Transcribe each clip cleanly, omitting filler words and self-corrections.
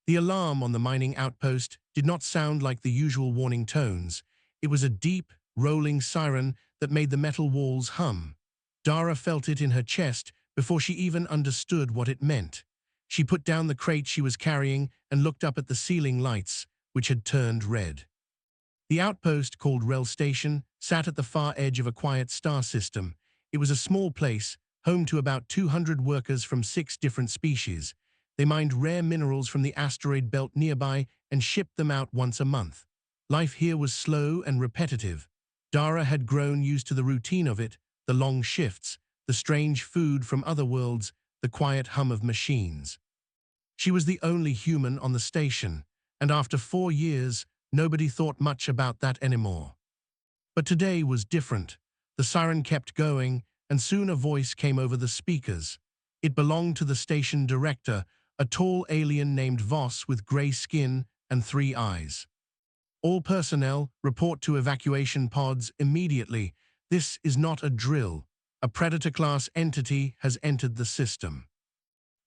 The alarm on the mining outpost did not sound like the usual warning tones. It was a deep, rolling siren that made the metal walls hum. Dara felt it in her chest before she even understood what it meant. She put down the crate she was carrying and looked up at the ceiling lights, which had turned red. The outpost, called Rel Station, sat at the far edge of a quiet star system. It was a small place, home to about 200 workers from 6 different species. They mined rare minerals from the asteroid belt nearby and shipped them out once a month. Life here was slow and repetitive. Dara had grown used to the routine of it, the long shifts, the strange food from other worlds, the quiet hum of machines. She was the only human on the station, and after 4 years, nobody thought much about that anymore. But today was different. The siren kept going, and soon a voice came over the speakers. It belonged to the station director, a tall alien named Voss with gray skin and 3 eyes. All personnel, report to evacuation pods immediately. This is not a drill. A Predator-class entity has entered the system.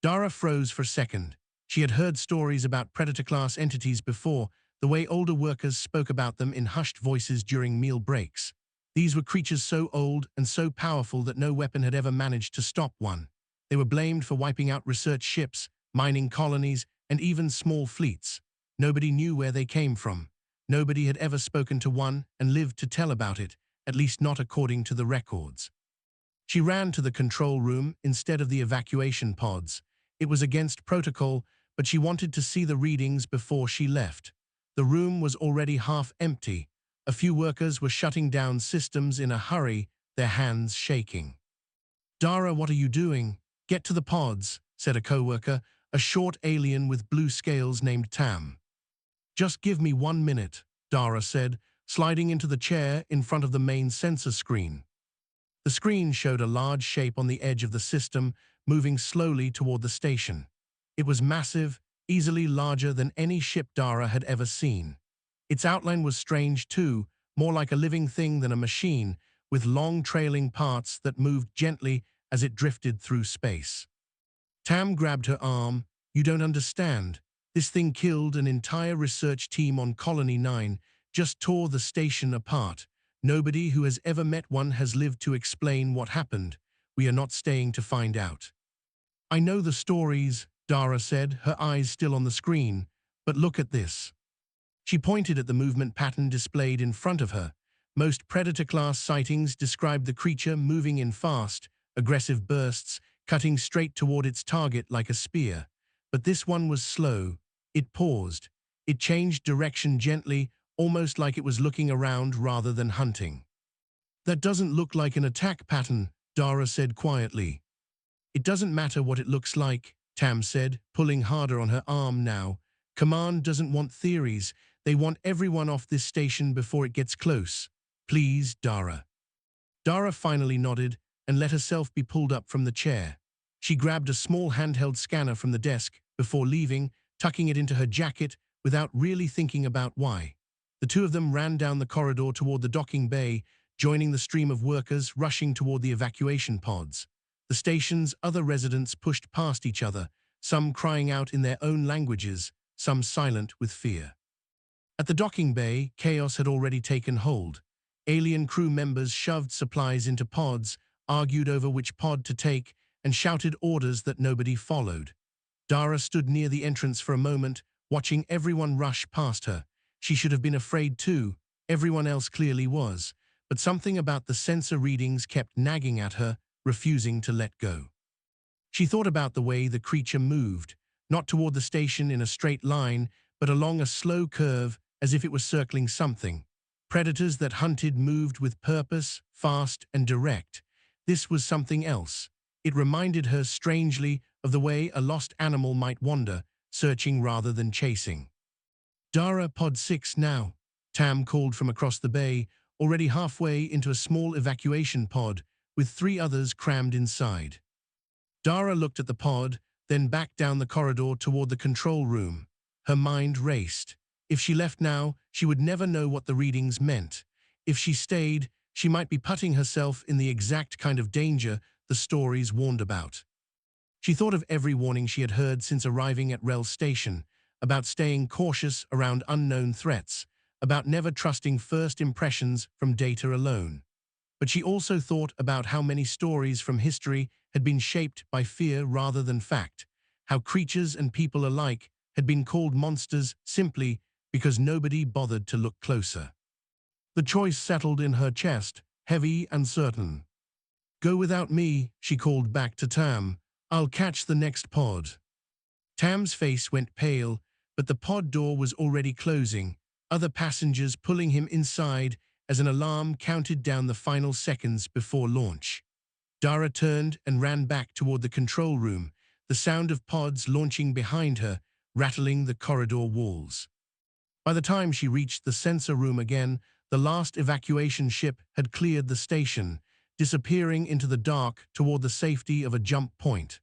Dara froze for a second. She had heard stories about Predator-class entities before, the way older workers spoke about them in hushed voices during meal breaks. These were creatures so old and so powerful that no weapon had ever managed to stop one. They were blamed for wiping out research ships, mining colonies, and even small fleets. Nobody knew where they came from. Nobody had ever spoken to one and lived to tell about it, at least not according to the records. She ran to the control room instead of the evacuation pods. It was against protocol, but she wanted to see the readings before she left. The room was already half empty. A few workers were shutting down systems in a hurry, their hands shaking. "Dara, what are you doing? Get to the pods," said a co-worker, a short alien with blue scales named Tam. "Just give me 1 minute," Dara said, sliding into the chair in front of the main sensor screen. The screen showed a large shape on the edge of the system, moving slowly toward the station. It was massive, easily larger than any ship Dara had ever seen. Its outline was strange too, more like a living thing than a machine, with long trailing parts that moved gently as it drifted through space. Tam grabbed her arm. "You don't understand. This thing killed an entire research team on Colony 9, just tore the station apart. Nobody who has ever met one has lived to explain what happened. We are not staying to find out." "I know the stories," Dara said, her eyes still on the screen, "but look at this." She pointed at the movement pattern displayed in front of her. Most Predator-class sightings described the creature moving in fast, aggressive bursts, cutting straight toward its target like a spear. But this one was slow. It paused. It changed direction gently, almost like it was looking around rather than hunting. "That doesn't look like an attack pattern," Dara said quietly. "It doesn't matter what it looks like," Tam said, pulling harder on her arm now. "Command doesn't want theories. They want everyone off this station before it gets close. Please, Dara." Dara finally nodded and let herself be pulled up from the chair. She grabbed a small handheld scanner from the desk before leaving, tucking it into her jacket without really thinking about why. The two of them ran down the corridor toward the docking bay, joining the stream of workers rushing toward the evacuation pods. The station's other residents pushed past each other, some crying out in their own languages, some silent with fear. At the docking bay, chaos had already taken hold. Alien crew members shoved supplies into pods, argued over which pod to take, and shouted orders that nobody followed. Dara stood near the entrance for a moment, watching everyone rush past her. She should have been afraid too. Everyone else clearly was. But something about the sensor readings kept nagging at her, refusing to let go. She thought about the way the creature moved, not toward the station in a straight line, but along a slow curve as if it was circling something. Predators that hunted moved with purpose, fast and direct. This was something else. It reminded her strangely of the way a lost animal might wander, searching rather than chasing. "Dara, pod 6 now," Tam called from across the bay, already halfway into a small evacuation pod, with 3 others crammed inside. Dara looked at the pod, then back down the corridor toward the control room. Her mind raced. If she left now, she would never know what the readings meant. If she stayed, she might be putting herself in the exact kind of danger the stories warned about. She thought of every warning she had heard since arriving at Rel Station, about staying cautious around unknown threats, about never trusting first impressions from data alone. But she also thought about how many stories from history had been shaped by fear rather than fact, how creatures and people alike had been called monsters simply because nobody bothered to look closer. The choice settled in her chest, heavy and certain. "Go without me," she called back to Tam. "I'll catch the next pod." Tam's face went pale, but the pod door was already closing, other passengers pulling him inside as an alarm counted down the final seconds before launch. Dara turned and ran back toward the control room, the sound of pods launching behind her, rattling the corridor walls. By the time she reached the sensor room again, the last evacuation ship had cleared the station, disappearing into the dark toward the safety of a jump point.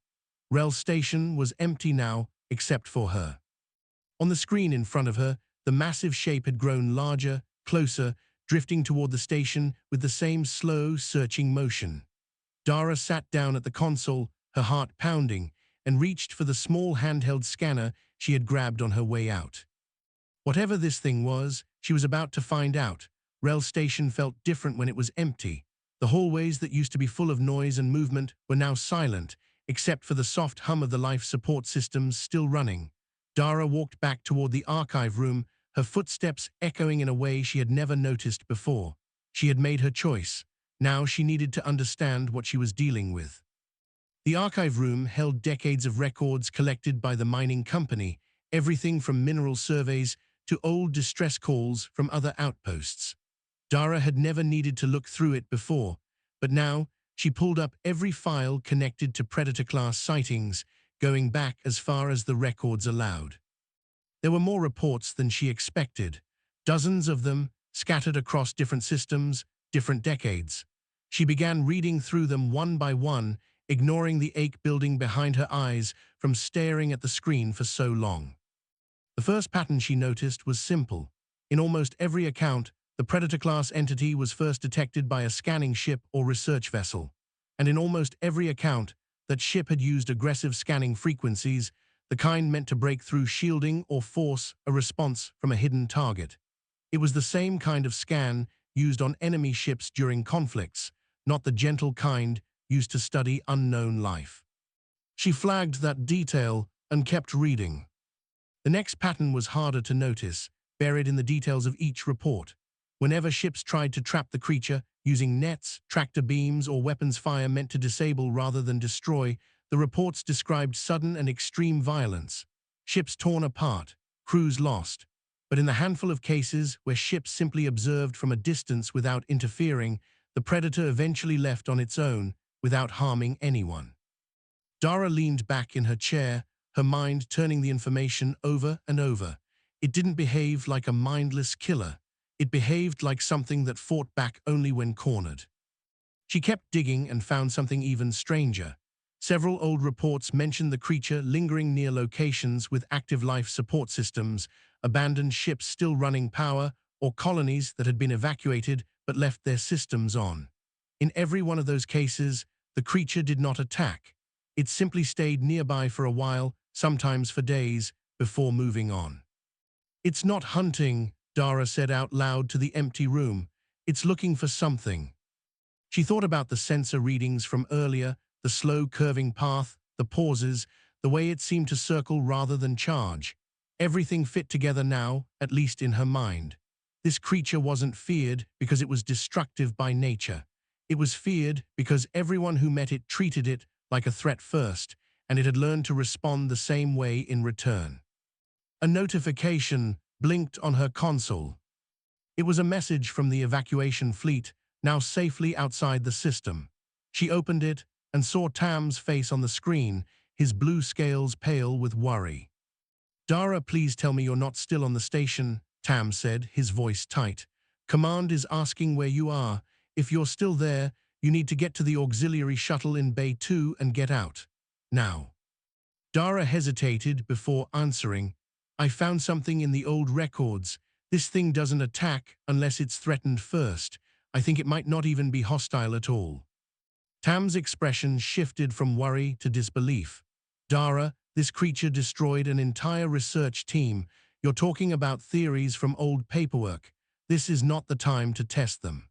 Rel Station was empty now, except for her. On the screen in front of her, the massive shape had grown larger, closer, drifting toward the station with the same slow, searching motion. Dara sat down at the console, her heart pounding, and reached for the small handheld scanner she had grabbed on her way out. Whatever this thing was, she was about to find out. Rel Station felt different when it was empty. The hallways that used to be full of noise and movement were now silent, except for the soft hum of the life support systems still running. Dara walked back toward the archive room, her footsteps echoing in a way she had never noticed before. She had made her choice. Now she needed to understand what she was dealing with. The archive room held decades of records collected by the mining company, everything from mineral surveys to old distress calls from other outposts. Dara had never needed to look through it before, but now she pulled up every file connected to Predator-class sightings, going back as far as the records allowed. There were more reports than she expected, dozens of them scattered across different systems, different decades. She began reading through them one by one, ignoring the ache building behind her eyes from staring at the screen for so long. The first pattern she noticed was simple. In almost every account, the Predator-class entity was first detected by a scanning ship or research vessel. And in almost every account, that ship had used aggressive scanning frequencies, the kind meant to break through shielding or force a response from a hidden target. It was the same kind of scan used on enemy ships during conflicts, not the gentle kind used to study unknown life. She flagged that detail and kept reading. The next pattern was harder to notice, buried in the details of each report. Whenever ships tried to trap the creature, using nets, tractor beams, or weapons fire meant to disable rather than destroy, the reports described sudden and extreme violence. Ships torn apart, crews lost. But in the handful of cases where ships simply observed from a distance without interfering, the Predator eventually left on its own, without harming anyone. Dara leaned back in her chair, her mind turning the information over and over. It didn't behave like a mindless killer. It behaved like something that fought back only when cornered. She kept digging and found something even stranger. Several old reports mentioned the creature lingering near locations with active life support systems, abandoned ships still running power, or colonies that had been evacuated but left their systems on. In every one of those cases, the creature did not attack. It simply stayed nearby for a while, sometimes for days, before moving on. "It's not hunting," Dara said out loud to the empty room. "It's looking for something." She thought about the sensor readings from earlier, the slow curving path, the pauses, the way it seemed to circle rather than charge. Everything fit together now, at least in her mind. This creature wasn't feared because it was destructive by nature. It was feared because everyone who met it treated it like a threat first, and it had learned to respond the same way in return. A notification blinked on her console. It was a message from the evacuation fleet, now safely outside the system. She opened it and saw Tam's face on the screen, his blue scales pale with worry. "Dara, please tell me you're not still on the station," Tam said, his voice tight. "Command is asking where you are. If you're still there, you need to get to the auxiliary shuttle in Bay 2 and get out. Now." Dara hesitated before answering. "I found something in the old records. This thing doesn't attack unless it's threatened first. I think it might not even be hostile at all." Tam's expression shifted from worry to disbelief. "Dara, This creature destroyed an entire research team. You're talking about theories from old paperwork. This is not the time to test them."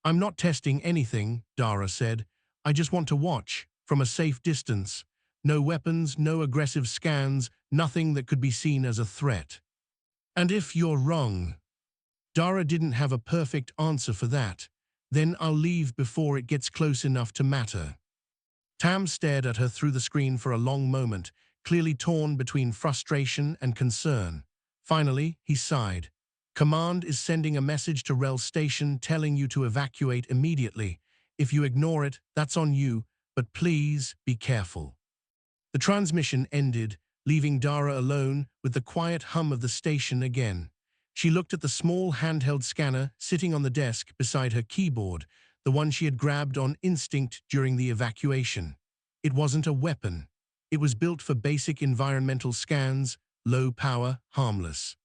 "I'm not testing anything," Dara said. "I just want to watch, from a safe distance. No weapons, no aggressive scans, nothing that could be seen as a threat." "And if you're wrong?" Dara didn't have a perfect answer for that. "Then I'll leave before it gets close enough to matter." Tam stared at her through the screen for a long moment, clearly torn between frustration and concern. Finally, he sighed. "Command is sending a message to Rel Station telling you to evacuate immediately. If you ignore it, that's on you, but please be careful." The transmission ended, leaving Dara alone with the quiet hum of the station again. She looked at the small handheld scanner sitting on the desk beside her keyboard, the one she had grabbed on instinct during the evacuation. It wasn't a weapon. It was built for basic environmental scans, low power, harmless.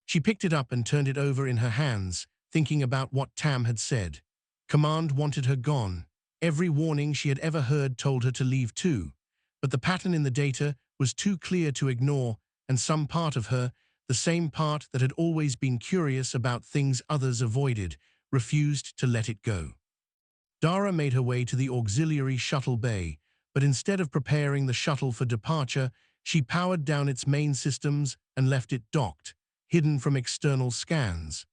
She picked it up and turned it over in her hands, thinking about what Tam had said. Command wanted her gone. Every warning she had ever heard told her to leave too. But the pattern in the data was too clear to ignore, and some part of her, the same part that had always been curious about things others avoided, refused to let it go. Dara made her way to the auxiliary shuttle bay, but instead of preparing the shuttle for departure, she powered down its main systems and left it docked, hidden from external scans.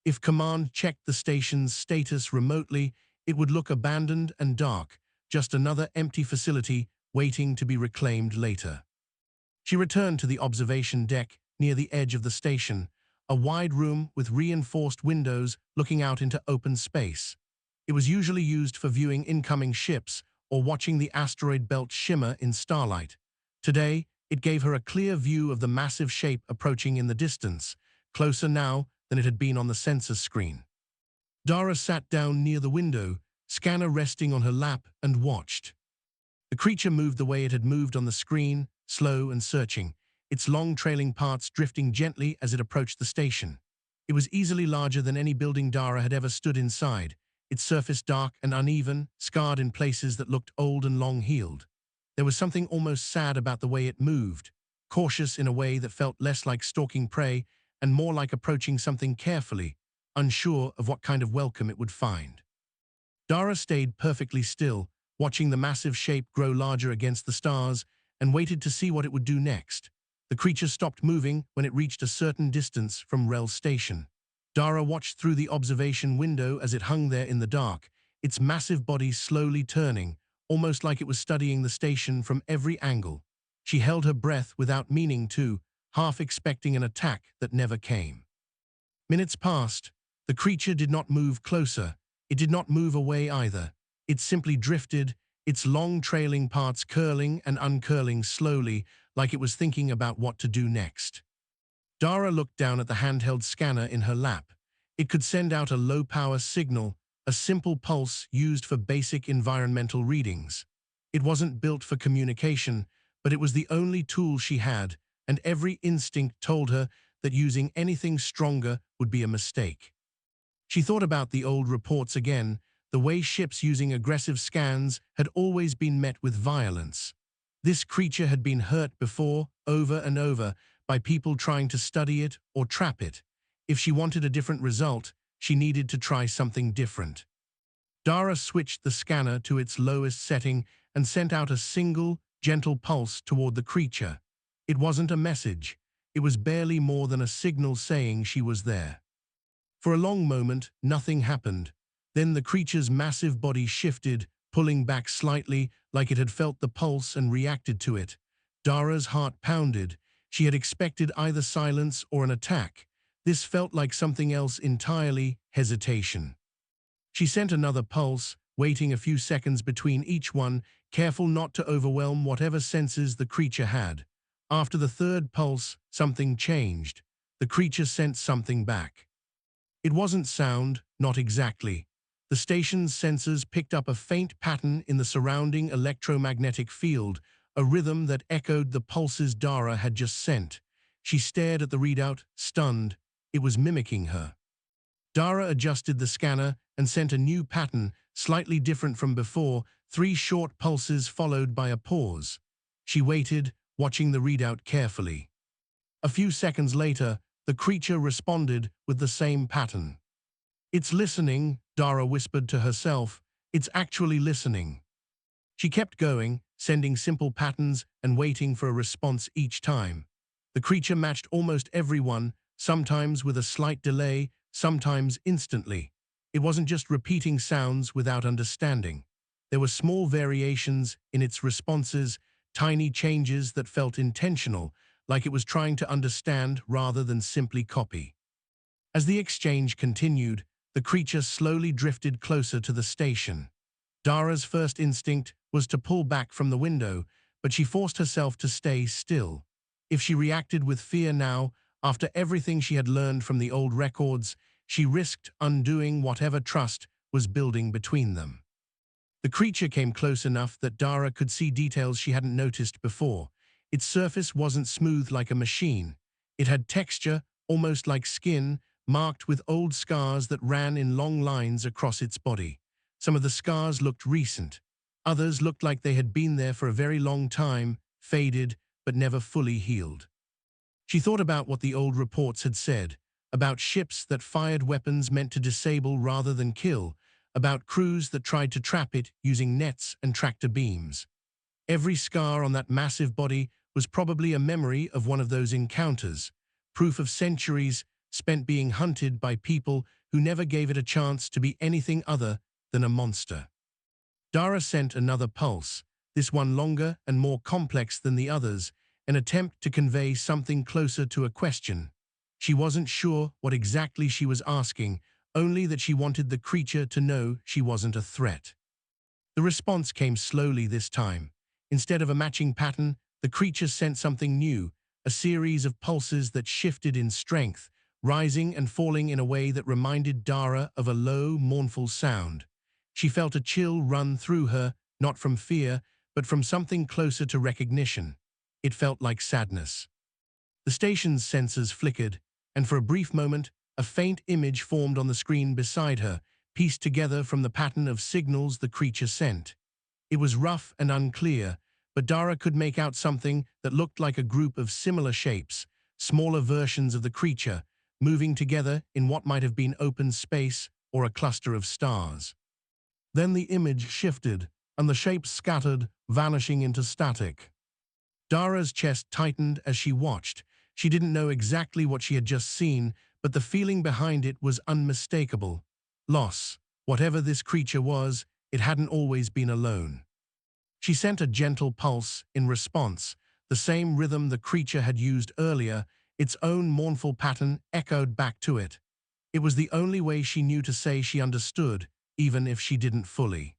If Command checked the station's status remotely, it would look abandoned and dark, just another empty facility waiting to be reclaimed later. She returned to the observation deck near the edge of the station, a wide room with reinforced windows looking out into open space. It was usually used for viewing incoming ships or watching the asteroid belt shimmer in starlight. Today, it gave her a clear view of the massive shape approaching in the distance, closer now than it had been on the sensor screen. Dara sat down near the window, scanner resting on her lap, and watched. The creature moved the way it had moved on the screen, slow and searching, its long trailing parts drifting gently as it approached the station. It was easily larger than any building Dara had ever stood inside, its surface dark and uneven, scarred in places that looked old and long-heeled. There was something almost sad about the way it moved, cautious in a way that felt less like stalking prey and more like approaching something carefully, unsure of what kind of welcome it would find. Dara stayed perfectly still, watching the massive shape grow larger against the stars, and waited to see what it would do next. The creature stopped moving when it reached a certain distance from Rel Station. Dara watched through the observation window as it hung there in the dark, its massive body slowly turning, almost like it was studying the station from every angle. She held her breath without meaning to, half expecting an attack that never came. Minutes passed. The creature did not move closer. It did not move away either. It simply drifted, its long trailing parts curling and uncurling slowly, like it was thinking about what to do next. Dara looked down at the handheld scanner in her lap. It could send out a low-power signal, a simple pulse used for basic environmental readings. It wasn't built for communication, but it was the only tool she had, and every instinct told her that using anything stronger would be a mistake. She thought about the old reports again, the way ships using aggressive scans had always been met with violence. This creature had been hurt before, over and over, by people trying to study it or trap it. If she wanted a different result, she needed to try something different. Dara switched the scanner to its lowest setting and sent out a single, gentle pulse toward the creature. It wasn't a message. It was barely more than a signal saying she was there. For a long moment, nothing happened. Then the creature's massive body shifted, pulling back slightly like it had felt the pulse and reacted to it. Dara's heart pounded. She had expected either silence or an attack. This felt like something else entirely, hesitation. She sent another pulse, waiting a few seconds between each one, careful not to overwhelm whatever senses the creature had. After the third pulse, something changed. The creature sent something back. It wasn't sound, not exactly. The station's sensors picked up a faint pattern in the surrounding electromagnetic field, a rhythm that echoed the pulses Dara had just sent. She stared at the readout, stunned. It was mimicking her. Dara adjusted the scanner and sent a new pattern, slightly different from before, 3 short pulses followed by a pause. She waited, watching the readout carefully. A few seconds later, the creature responded with the same pattern. "It's listening," Dara whispered to herself. "It's actually listening." She kept going, sending simple patterns and waiting for a response each time. The creature matched almost everyone, sometimes with a slight delay, sometimes instantly. It wasn't just repeating sounds without understanding. There were small variations in its responses, tiny changes that felt intentional, like it was trying to understand rather than simply copy. As the exchange continued, the creature slowly drifted closer to the station. Dara's first instinct was to pull back from the window, but she forced herself to stay still. If she reacted with fear now, after everything she had learned from the old records, she risked undoing whatever trust was building between them. The creature came close enough that Dara could see details she hadn't noticed before. Its surface wasn't smooth like a machine. It had texture, almost like skin, marked with old scars that ran in long lines across its body. Some of the scars looked recent. Others looked like they had been there for a very long time, faded, but never fully healed. She thought about what the old reports had said, about ships that fired weapons meant to disable rather than kill, about crews that tried to trap it using nets and tractor beams. Every scar on that massive body was probably a memory of one of those encounters, proof of centuries spent being hunted by people who never gave it a chance to be anything other than a monster. Dara sent another pulse, this one longer and more complex than the others, an attempt to convey something closer to a question. She wasn't sure what exactly she was asking, only that she wanted the creature to know she wasn't a threat. The response came slowly this time. Instead of a matching pattern, the creature sent something new, a series of pulses that shifted in strength, rising and falling in a way that reminded Dara of a low, mournful sound. She felt a chill run through her, not from fear, but from something closer to recognition. It felt like sadness. The station's sensors flickered, and for a brief moment, a faint image formed on the screen beside her, pieced together from the pattern of signals the creature sent. It was rough and unclear, but Dara could make out something that looked like a group of similar shapes, smaller versions of the creature, moving together in what might have been open space or a cluster of stars. Then the image shifted, and the shapes scattered, vanishing into static. Dara's chest tightened as she watched. She didn't know exactly what she had just seen, but the feeling behind it was unmistakable. Loss. Whatever this creature was, it hadn't always been alone. She sent a gentle pulse in response, the same rhythm the creature had used earlier, its own mournful pattern echoed back to it. It was the only way she knew to say she understood, even if she didn't fully.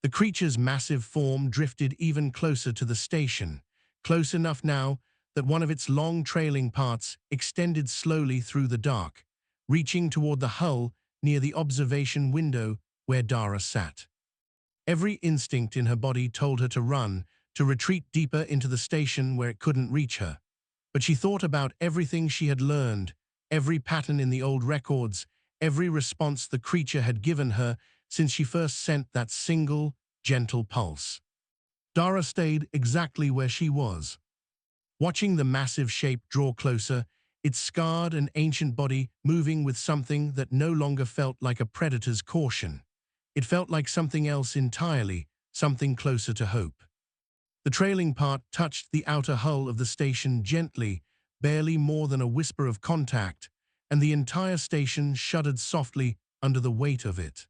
The creature's massive form drifted even closer to the station, close enough now that one of its long trailing parts extended slowly through the dark, reaching toward the hull near the observation window where Dara sat. Every instinct in her body told her to run, to retreat deeper into the station where it couldn't reach her. But she thought about everything she had learned, every pattern in the old records, every response the creature had given her since she first sent that single, gentle pulse. Dara stayed exactly where she was. Watching the massive shape draw closer, its scarred and ancient body moving with something that no longer felt like a predator's caution. It felt like something else entirely, something closer to hope. The trailing part touched the outer hull of the station gently, barely more than a whisper of contact, and the entire station shuddered softly under the weight of it.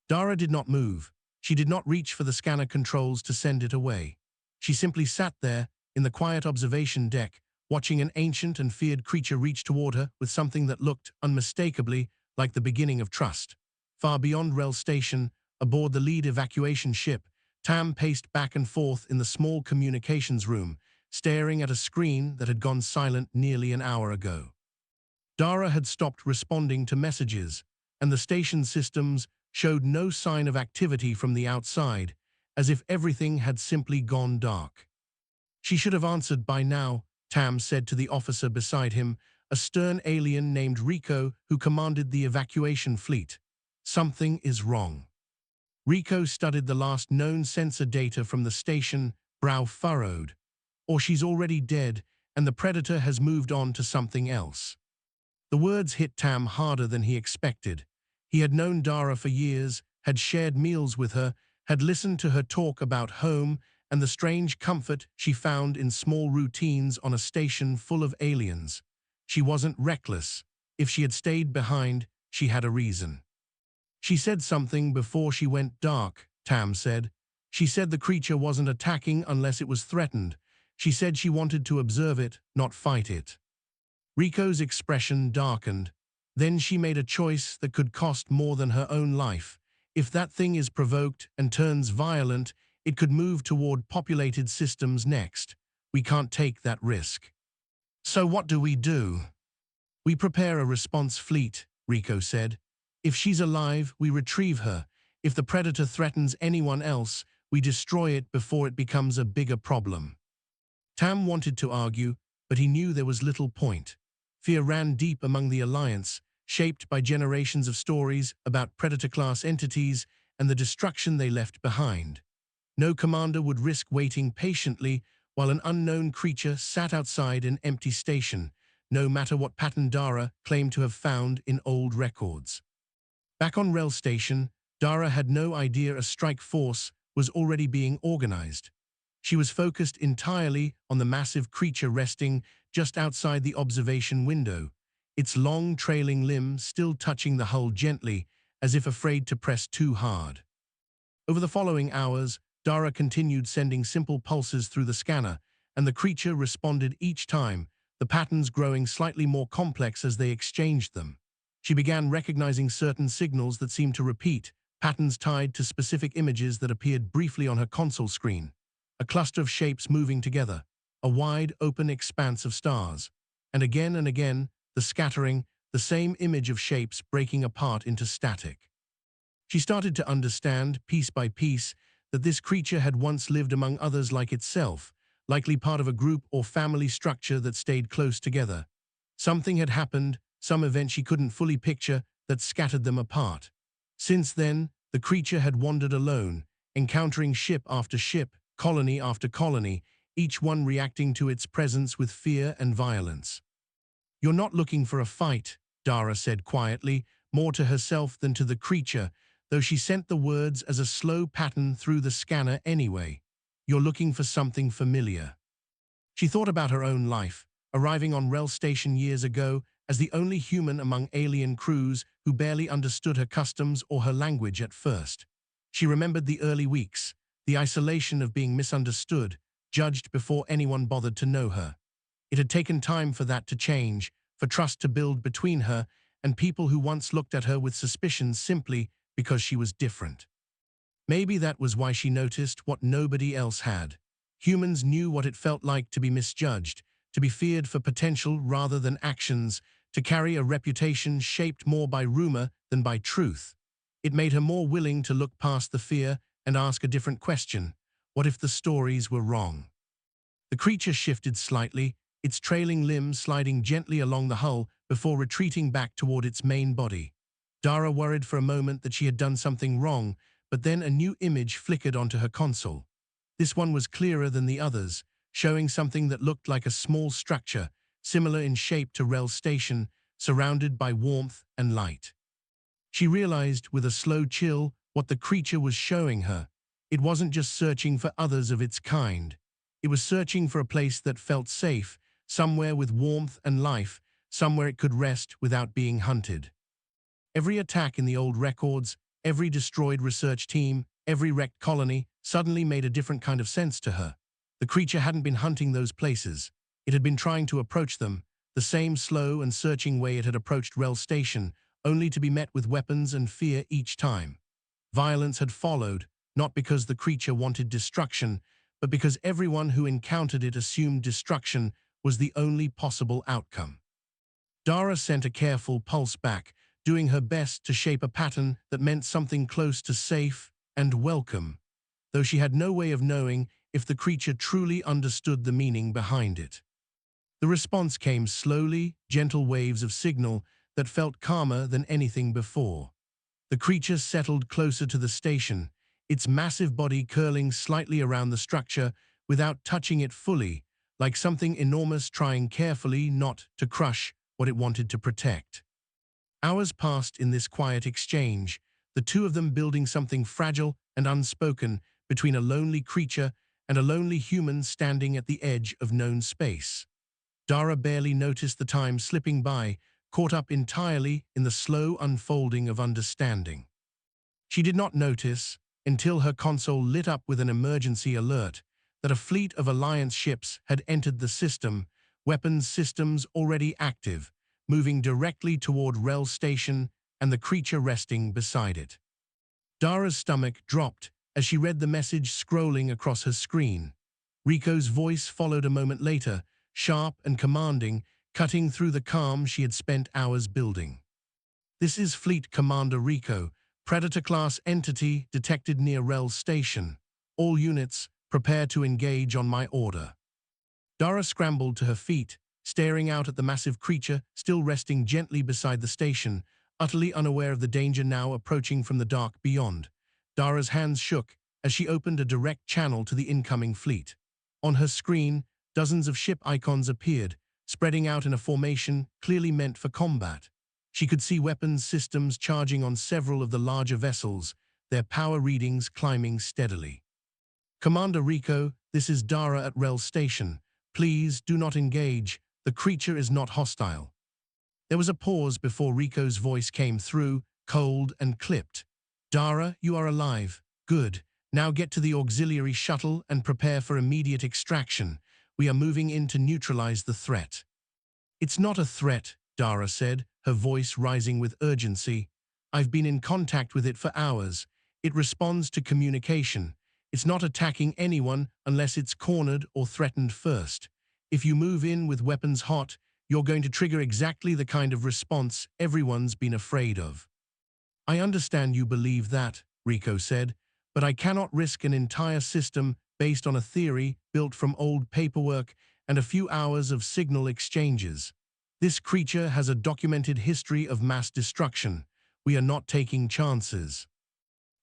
Dara did not move. She did not reach for the scanner controls to send it away. She simply sat there, in the quiet observation deck, watching an ancient and feared creature reach toward her with something that looked unmistakably like the beginning of trust. Far beyond Rel Station, aboard the lead evacuation ship, Tam paced back and forth in the small communications room, staring at a screen that had gone silent nearly an hour ago. Dara had stopped responding to messages, and the station systems showed no sign of activity from the outside, as if everything had simply gone dark. "She should have answered by now," Tam said to the officer beside him, a stern alien named Rico who commanded the evacuation fleet. "Something is wrong." Rico studied the last known sensor data from the station, brow furrowed. or she's already dead and the predator has moved on to something else. The words hit Tam harder than he expected. He had known Dara for years, had shared meals with her, had listened to her talk about home and the strange comfort she found in small routines on a station full of aliens. She wasn't reckless. If she had stayed behind, she had a reason. She said something before she went dark, Tam said. She said the creature wasn't attacking unless it was threatened. She said she wanted to observe it, not fight it. Rico's expression darkened. Then she made a choice that could cost more than her own life. If that thing is provoked and turns violent, it could move toward populated systems next. We can't take that risk. So what do? We prepare a response fleet, Rico said. If she's alive, we retrieve her. If the predator threatens anyone else, we destroy it before it becomes a bigger problem. Tam wanted to argue, but he knew there was little point. Fear ran deep among the Alliance, shaped by generations of stories about predator-class entities and the destruction they left behind. No commander would risk waiting patiently while an unknown creature sat outside an empty station, no matter what pattern Dara claimed to have found in old records. Back on Rel Station, Dara had no idea a strike force was already being organized. She was focused entirely on the massive creature resting just outside the observation window, its long trailing limbs still touching the hull gently, as if afraid to press too hard. Over the following hours, Dara continued sending simple pulses through the scanner, and the creature responded each time, the patterns growing slightly more complex as they exchanged them. She began recognizing certain signals that seemed to repeat, patterns tied to specific images that appeared briefly on her console screen. A cluster of shapes moving together, a wide, open expanse of stars. And again, the scattering, the same image of shapes breaking apart into static. She started to understand, piece by piece, that this creature had once lived among others like itself, likely part of a group or family structure that stayed close together. Something had happened, some event she couldn't fully picture, that scattered them apart. Since then, the creature had wandered alone, encountering ship after ship, colony after colony, each one reacting to its presence with fear and violence. "You're not looking for a fight," Dara said quietly, more to herself than to the creature, though she sent the words as a slow pattern through the scanner anyway. "You're looking for something familiar." She thought about her own life, arriving on Rel Station years ago as the only human among alien crews who barely understood her customs or her language at first. She remembered the early weeks, the isolation of being misunderstood, judged before anyone bothered to know her. It had taken time for that to change, for trust to build between her and people who once looked at her with suspicion simply because she was different. Maybe that was why she noticed what nobody else had. Humans knew what it felt like to be misjudged, to be feared for potential rather than actions, to carry a reputation shaped more by rumor than by truth. It made her more willing to look past the fear and ask a different question. What if the stories were wrong? The creature shifted slightly, its trailing limbs sliding gently along the hull before retreating back toward its main body. Dara worried for a moment that she had done something wrong, but then a new image flickered onto her console. This one was clearer than the others, showing something that looked like a small structure, similar in shape to Rel Station, surrounded by warmth and light. She realized with a slow chill what the creature was showing her. It wasn't just searching for others of its kind. It was searching for a place that felt safe, somewhere with warmth and life, somewhere it could rest without being hunted. Every attack in the old records, every destroyed research team, every wrecked colony suddenly made a different kind of sense to her. The creature hadn't been hunting those places. It had been trying to approach them, the same slow and searching way it had approached Rel Station, only to be met with weapons and fear each time. Violence had followed, not because the creature wanted destruction, but because everyone who encountered it assumed destruction was the only possible outcome. Dara sent a careful pulse back, doing her best to shape a pattern that meant something close to safe and welcome, though she had no way of knowing if the creature truly understood the meaning behind it. The response came slowly, gentle waves of signal that felt calmer than anything before. The creature settled closer to the station, its massive body curling slightly around the structure without touching it fully, like something enormous trying carefully not to crush what it wanted to protect. Hours passed in this quiet exchange, the two of them building something fragile and unspoken between a lonely creature and a lonely human standing at the edge of known space. Dara barely noticed the time slipping by, caught up entirely in the slow unfolding of understanding. She did not notice, until her console lit up with an emergency alert, that a fleet of Alliance ships had entered the system, weapons systems already active, moving directly toward Rel Station and the creature resting beside it. Dara's stomach dropped as she read the message scrolling across her screen. Rico's voice followed a moment later, sharp and commanding, cutting through the calm she had spent hours building. "This is Fleet Commander Rico, Predator-class entity detected near Rel Station. All units, prepare to engage on my order." Dara scrambled to her feet, staring out at the massive creature still resting gently beside the station, utterly unaware of the danger now approaching from the dark beyond. Dara's hands shook as she opened a direct channel to the incoming fleet. On her screen, dozens of ship icons appeared, spreading out in a formation clearly meant for combat. She could see weapons systems charging on several of the larger vessels, their power readings climbing steadily. "Commander Rico, this is Dara at Rel Station. Please do not engage. The creature is not hostile." There was a pause before Rico's voice came through, cold and clipped. "Dara, you are alive. Good. Now get to the auxiliary shuttle and prepare for immediate extraction. We are moving in to neutralize the threat." "It's not a threat," Dara said, her voice rising with urgency. "I've been in contact with it for hours. It responds to communication. It's not attacking anyone unless it's cornered or threatened first. If you move in with weapons hot, you're going to trigger exactly the kind of response everyone's been afraid of." "I understand you believe that," Rico said, "but I cannot risk an entire system based on a theory built from old paperwork and a few hours of signal exchanges. This creature has a documented history of mass destruction. We are not taking chances."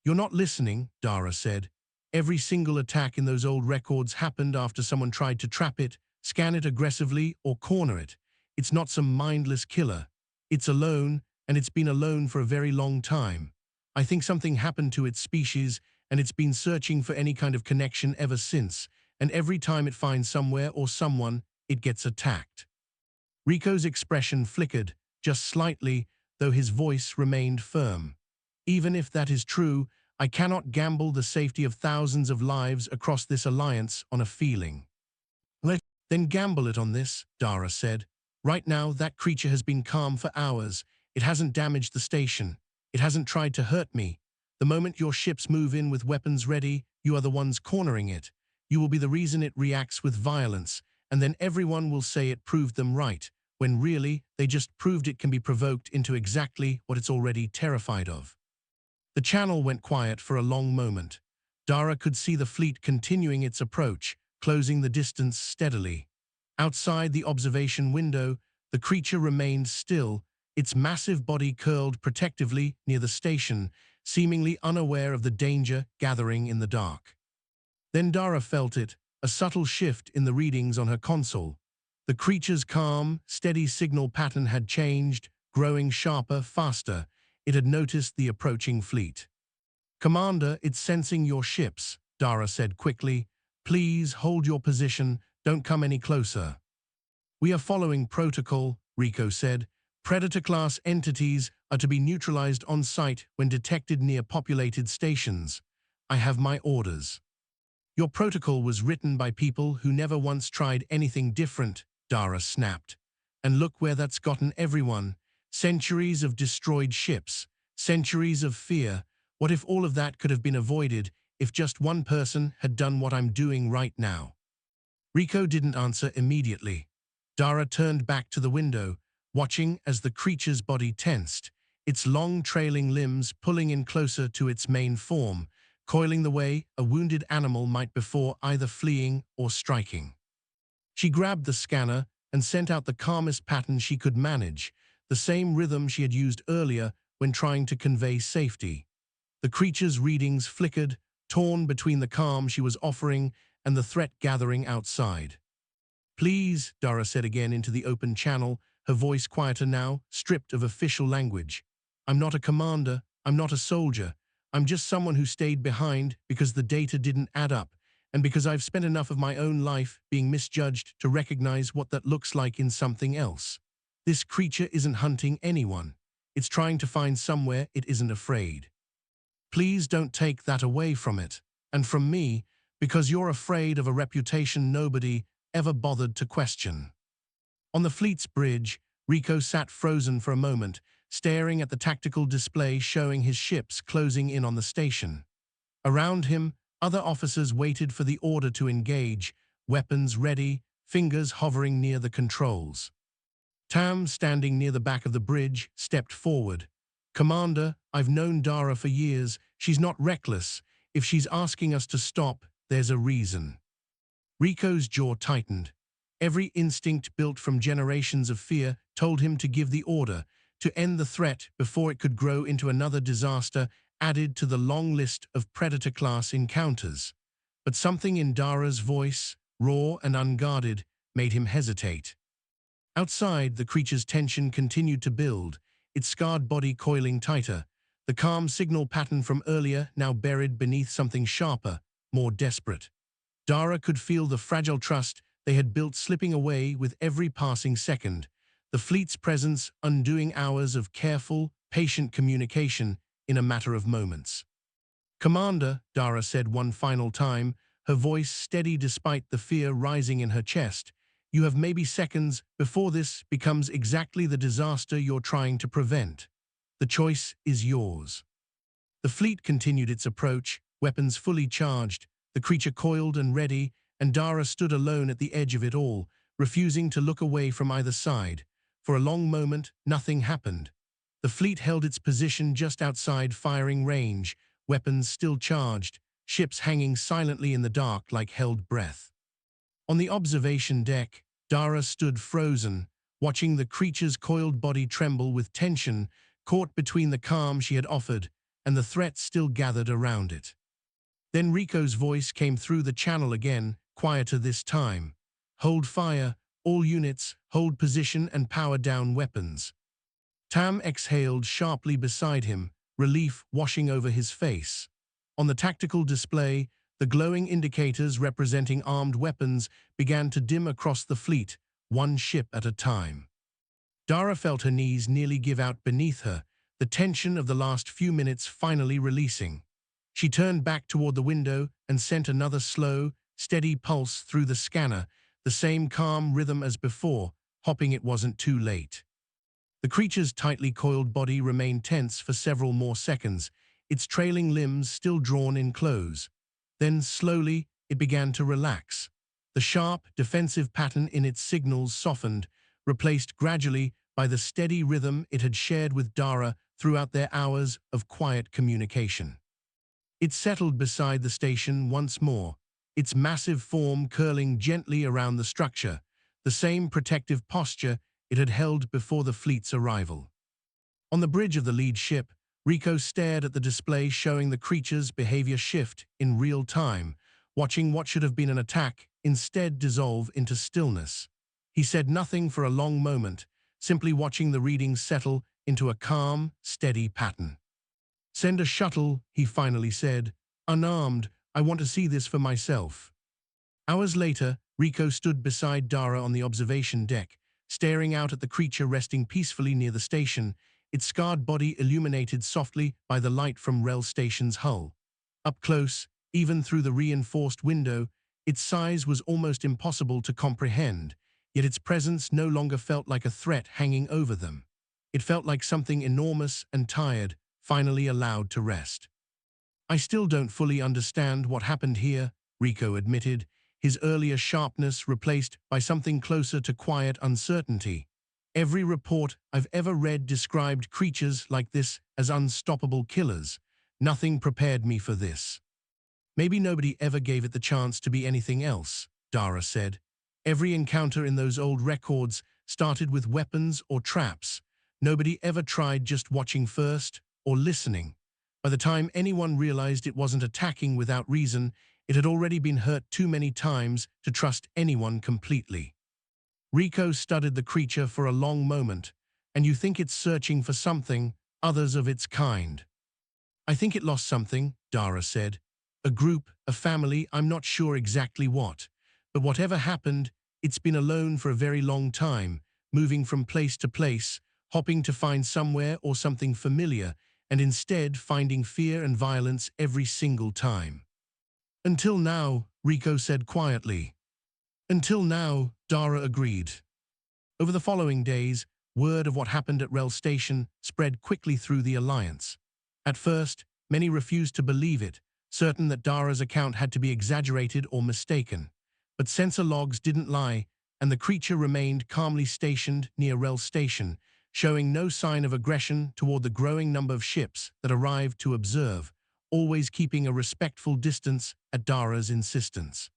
"You're not listening," Dara said. "Every single attack in those old records happened after someone tried to trap it, scan it aggressively, or corner it. It's not some mindless killer. It's alone, and it's been alone for a very long time. I think something happened to its species, and it's been searching for any kind of connection ever since, and every time it finds somewhere or someone, it gets attacked." Rico's expression flickered, just slightly, though his voice remained firm. "Even if that is true, I cannot gamble the safety of thousands of lives across this alliance on a feeling." "Then gamble it on this," Dara said. "Right now, that creature has been calm for hours. It hasn't damaged the station. It hasn't tried to hurt me. The moment your ships move in with weapons ready, you are the ones cornering it. You will be the reason it reacts with violence, and then everyone will say it proved them right, when really, they just proved it can be provoked into exactly what it's already terrified of." The channel went quiet for a long moment. Dara could see the fleet continuing its approach, closing the distance steadily. Outside the observation window, the creature remained still, its massive body curled protectively near the station, seemingly unaware of the danger gathering in the dark. Then Dara felt it, a subtle shift in the readings on her console. The creature's calm, steady signal pattern had changed, growing sharper, faster. It had noticed the approaching fleet. "Commander, it's sensing your ships," Dara said quickly. "Please hold your position, don't come any closer." "We are following protocol," Rico said. "Predator-class entities are to be neutralized on site when detected near populated stations. I have my orders." "Your protocol was written by people who never once tried anything different," Dara snapped. "And look where that's gotten everyone. Centuries of destroyed ships, centuries of fear. What if all of that could have been avoided if just one person had done what I'm doing right now?" Rico didn't answer immediately. Dara turned back to the window, watching as the creature's body tensed, its long trailing limbs pulling in closer to its main form, coiling the way a wounded animal might before either fleeing or striking. She grabbed the scanner and sent out the calmest pattern she could manage, the same rhythm she had used earlier when trying to convey safety. The creature's readings flickered, torn between the calm she was offering and the threat gathering outside. Please, Dara said again into the open channel, her voice quieter now, stripped of official language. I'm not a commander, I'm not a soldier. I'm just someone who stayed behind because the data didn't add up, and because I've spent enough of my own life being misjudged to recognize what that looks like in something else. This creature isn't hunting anyone. It's trying to find somewhere it isn't afraid. Please don't take that away from it, and from me, because you're afraid of a reputation nobody ever bothered to question. On the fleet's bridge, Rico sat frozen for a moment, staring at the tactical display showing his ships closing in on the station. Around him, other officers waited for the order to engage, weapons ready, fingers hovering near the controls. Tam, standing near the back of the bridge, stepped forward. Commander, I've known Dara for years. She's not reckless. If she's asking us to stop, there's a reason. Rico's jaw tightened. Every instinct built from generations of fear told him to give the order, to end the threat before it could grow into another disaster added to the long list of Predator-class encounters. But something in Dara's voice, raw and unguarded, made him hesitate. Outside, the creature's tension continued to build, its scarred body coiling tighter, the calm signal pattern from earlier now buried beneath something sharper, more desperate. Dara could feel the fragile trust they had built slipping away with every passing second, the fleet's presence undoing hours of careful, patient communication in a matter of moments. Commander, Dara said one final time, her voice steady despite the fear rising in her chest, you have maybe seconds before this becomes exactly the disaster you're trying to prevent. The choice is yours. The fleet continued its approach, weapons fully charged, the creature coiled and ready, and Dara stood alone at the edge of it all, refusing to look away from either side. For a long moment, nothing happened. The fleet held its position just outside firing range, weapons still charged, ships hanging silently in the dark like held breath. On the observation deck, Dara stood frozen, watching the creature's coiled body tremble with tension, caught between the calm she had offered and the threat still gathered around it. Then Rico's voice came through the channel again, quieter this time. Hold fire, all units, hold position and power down weapons. Tam exhaled sharply beside him, relief washing over his face. On the tactical display, the glowing indicators representing armed weapons began to dim across the fleet, one ship at a time. Dara felt her knees nearly give out beneath her, the tension of the last few minutes finally releasing. She turned back toward the window and sent another slow, steady pulse through the scanner, the same calm rhythm as before, hoping it wasn't too late. The creature's tightly coiled body remained tense for several more seconds, its trailing limbs still drawn in close. Then, slowly, it began to relax. The sharp, defensive pattern in its signals softened, replaced gradually by the steady rhythm it had shared with Dara throughout their hours of quiet communication. It settled beside the station once more, its massive form curling gently around the structure, the same protective posture it had held before the fleet's arrival. On the bridge of the lead ship, Rico stared at the display showing the creature's behavior shift in real time, watching what should have been an attack instead dissolve into stillness. He said nothing for a long moment, simply watching the readings settle into a calm, steady pattern. Send a shuttle, he finally said. Unarmed, I want to see this for myself. Hours later, Rico stood beside Dara on the observation deck, staring out at the creature resting peacefully near the station, its scarred body illuminated softly by the light from Rel Station's hull. Up close, even through the reinforced window, its size was almost impossible to comprehend, yet its presence no longer felt like a threat hanging over them. It felt like something enormous and tired, finally allowed to rest. I still don't fully understand what happened here, Rico admitted, his earlier sharpness replaced by something closer to quiet uncertainty. Every report I've ever read described creatures like this as unstoppable killers. Nothing prepared me for this. Maybe nobody ever gave it the chance to be anything else, Dara said. Every encounter in those old records started with weapons or traps. Nobody ever tried just watching first or listening. By the time anyone realized it wasn't attacking without reason, it had already been hurt too many times to trust anyone completely. Rico studied the creature for a long moment, and you think it's searching for something, others of its kind. I think it lost something, Dara said. A group, a family, I'm not sure exactly what. But whatever happened, it's been alone for a very long time, moving from place to place, hopping to find somewhere or something familiar, and instead finding fear and violence every single time. Until now, Rico said quietly. Until now, Dara agreed. Over the following days, word of what happened at Rel Station spread quickly through the Alliance. At first, many refused to believe it, certain that Dara's account had to be exaggerated or mistaken. But sensor logs didn't lie, and the creature remained calmly stationed near Rel Station, showing no sign of aggression toward the growing number of ships that arrived to observe, always keeping a respectful distance at Dara's insistence.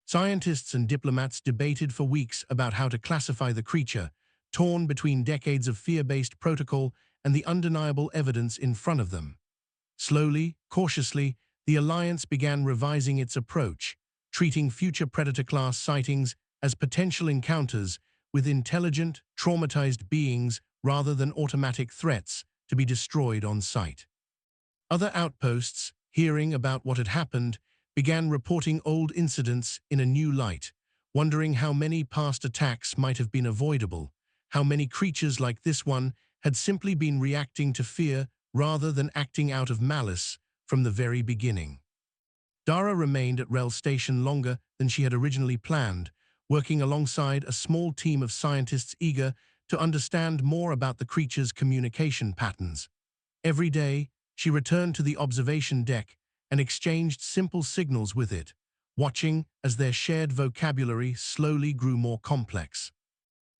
Scientists and diplomats debated for weeks about how to classify the creature, torn between decades of fear-based protocol and the undeniable evidence in front of them. Slowly, cautiously, the Alliance began revising its approach, treating future Predator-class sightings as potential encounters with intelligent, traumatized beings rather than automatic threats to be destroyed on sight. Other outposts, hearing about what had happened, began reporting old incidents in a new light, wondering how many past attacks might have been avoidable, how many creatures like this one had simply been reacting to fear rather than acting out of malice from the very beginning. Dara remained at Rel Station longer than she had originally planned, working alongside a small team of scientists eager to understand more about the creature's communication patterns. Every day, she returned to the observation deck and exchanged simple signals with it, watching as their shared vocabulary slowly grew more complex.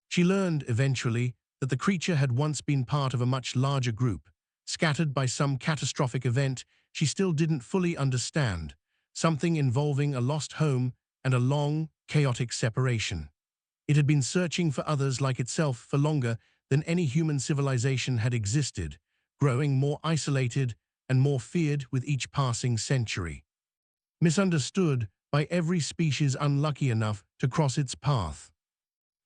She learned, eventually, that the creature had once been part of a much larger group, scattered by some catastrophic event she still didn't fully understand, something involving a lost home and a long, chaotic separation. It had been searching for others like itself for longer than any human civilization had existed, growing more isolated and more feared with each passing century. Misunderstood by every species unlucky enough to cross its path.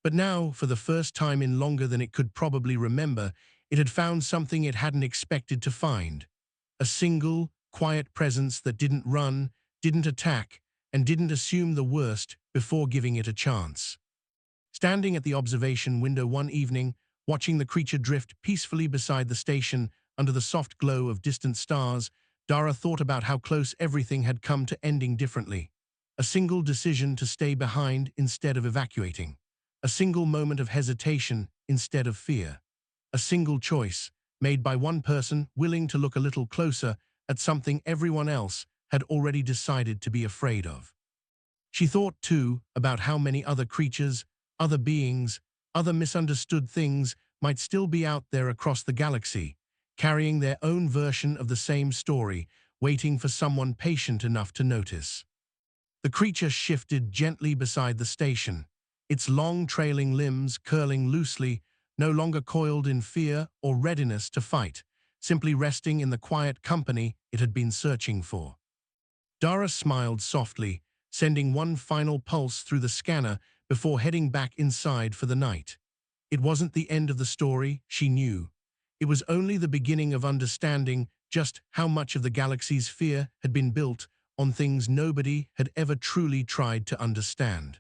But now, for the first time in longer than it could probably remember, it had found something it hadn't expected to find. A single, quiet presence that didn't run, didn't attack, and didn't assume the worst before giving it a chance. Standing at the observation window one evening, watching the creature drift peacefully beside the station under the soft glow of distant stars, Dara thought about how close everything had come to ending differently. A single decision to stay behind instead of evacuating. A single moment of hesitation instead of fear. A single choice, made by one person willing to look a little closer at something everyone else had already decided to be afraid of. She thought, too, about how many other creatures, other beings, other misunderstood things might still be out there across the galaxy, carrying their own version of the same story, waiting for someone patient enough to notice. The creature shifted gently beside the station, its long trailing limbs curling loosely, no longer coiled in fear or readiness to fight, simply resting in the quiet company it had been searching for. Dara smiled softly, sending one final pulse through the scanner before heading back inside for the night. It wasn't the end of the story, she knew. It was only the beginning of understanding just how much of the galaxy's fear had been built on things nobody had ever truly tried to understand.